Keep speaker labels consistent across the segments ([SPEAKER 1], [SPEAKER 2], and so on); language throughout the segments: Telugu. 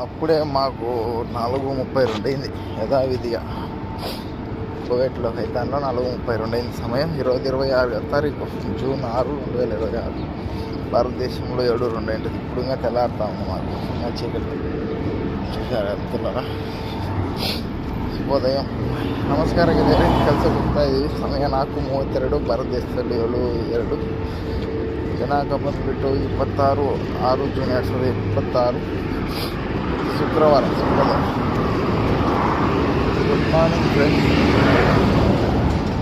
[SPEAKER 1] అప్పుడే మాకు 4:32 అయింది యథావిధిగా. కువైట్లో ఖైతాన్లో 4:32 అయింది సమయం. ఈరోజు 26వ తారీఖు జూన్ 6, 2026. భారతదేశంలో 7:02 అయింది. ఇప్పుడు ఇంకా తెల్లారుతా ఉంది మాకు, ఇంకా చీకటి వెళ్తున్నారా. శుభోదయం, ನಮಸ್ಕಾರ ಗೆಳೆಯರೆ. ಕೆಲಸ ಹೋಗ್ತಾ ಇದ್ದೀವಿ. ಸಮಯ 4:32. ಭಾರತದೇಶದಲ್ಲಿ 7:02. ದಿನಾಂಕ ಬಂದುಬಿಟ್ಟು 26 ಜೂನ್ 2026 ಶುಕ್ರವಾರ. Good morning friends.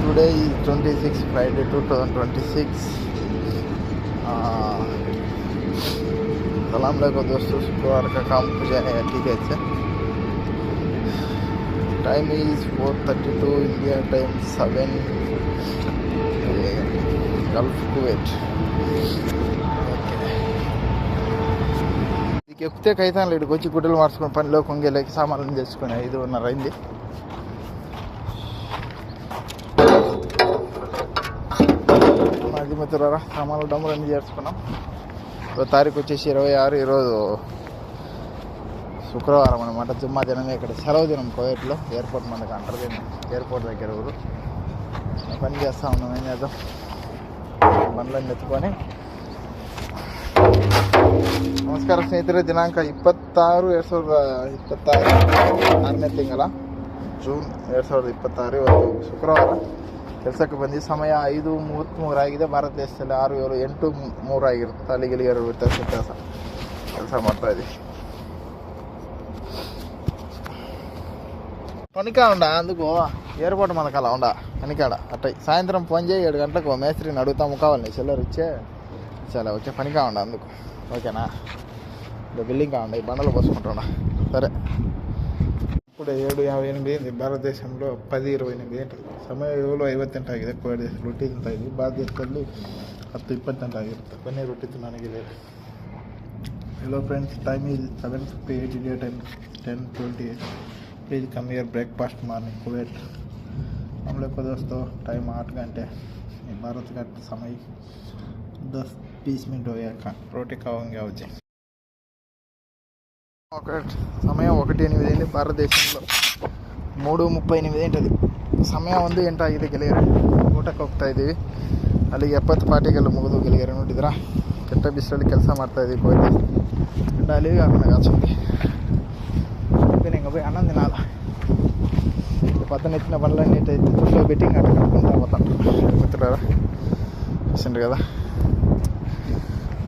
[SPEAKER 1] Today is 26 Friday 2026. सलाम अलैकुम दोस्तों. शुक्रवार का काम हो जाएगा, ठीक है. अच्छा, time is 4:32 India time, 7 gulf Kuwait. ఇక ఎక్కితే కైతాన్లు ఇక్కడికి వచ్చి గుడ్డలు మార్చుకొని పనిలో కొంగేలేకి సామాన్లు తెచ్చుకొని 5:30 అయింది. మాది మిత్రులారా, సామాన్లు డమ్ములు అన్నీ చేసుకున్నాం. తారీఖు వచ్చేసి 26. ఈరోజు శుక్రవారం అనమాట, జుమ్మా దినమే. ఇక్కడ సెలవు దినం కువైట్లో. ఎయిర్పోర్ట్ మనకు అంటారు, ఎయిర్పోర్ట్ దగ్గర ఊరు. పని చేస్తూ ఉన్నాం. ఏం చేద్దాం, బండ్లన్నీ ఎత్తుకొని. ನಮಸ್ಕಾರ ಸ್ನೇಹಿತರೆ. ದಿನಾಂಕ 26 2026 6ನೇ ತಿಂಗಳ ಜೂನ್ 2026. ಇವತ್ತು ಶುಕ್ರವಾರ. ಕೆಲಸಕ್ಕೆ ಬಂದು ಸಮಯ 5:33 ಆಗಿದೆ. ಭಾರತ ದೇಶದಲ್ಲಿ 6, 7, 8, 3 ಆಗಿರುತ್ತೆ. ಅಲ್ಲಿಗೆ ವ್ಯತ್ಯಾಸ. ಕೆಲಸ ಮಾಡ್ತಾಯಿದ್ದೀವಿ. పనికా ఉండ, అందుకు ఎయిర్పోర్ట్ మనకు అలా ఉండ పనికాడ. అట్ట సాయంత్రం ఫోన్ చేయి, 7 గంటలకు మేస్త్రిని అడుగుతాము, కావాలి నీ సెల్లర్ ఇచ్చే చాలా. ఓకే, పనికా ఉండ అందుకు. ఓకేనా, బిల్డింగ్ కావండి, ఈ బండలు పోసుకుంటుండ. సరే, ఇప్పుడు 7:58 అయింది. ಭಾರತದೇಶంలో 10:28 ಗಂಟೆ ಸಮಯ. 7:50 ಆಗಿದೆ. ಕೋವಿಡ್ ದೇಶ ರೊಟ್ಟಿ ತಿಂತಾ ಇದ್ವಿ. ಭಾರತ ದೇಶದಲ್ಲಿ 10:20 ಆಗಿರುತ್ತೆ. ಬನ್ನಿ ರೊಟ್ಟಿ ತಿನ್ನೋನಿಗೆ. Hello friends, time is 7:58 India time, 10:28. Please come here breakfast morning Kuwait. हम लोग को दोस्तों टाइम 8 घंटे. भारत का समय 10-20 मिनट हो गया. रोटी खाओगे వచ్చి. సమయం 1:08 అయింది. ಭಾರತದೇಶంలో 3:38 ఉంటుంది. ಸಮಯ 1 ಗಂಟೆ ಆಗಿದೆ ಗೆಳೆಯರೆ. ಊಟಕ್ಕೆ ಹೋಗ್ತಾ ಇದ್ದೀವಿ. ಅಲ್ಲಿಗೆ 70 ಪಾರ್ಟಿಗೆಲ್ಲ ಮುಗಿದು ಗೆಳೆಯರೆ. ನೋಡಿದ್ರಾ, ಕೆಟ್ಟ ಬಿಸಿಲಲ್ಲಿ ಕೆಲಸ ಮಾಡ್ತಾಯಿದ್ದೀವಿ ಕುವೈತ್. ಗಂಡ ಅಲ್ಲಿಗೆ ಹಾಕೊಂಡು ಕಾಚುಂది. ఇంకా పోయి అన్నం తినాల. పక్కన ఎత్తిన బండ్లన్నీ ఫుడ్లో బెట్టింగ్ అట్ట కనుక్కుంటా పోతాంటారు. మిత్రులారా, చూసిండ్రు కదా.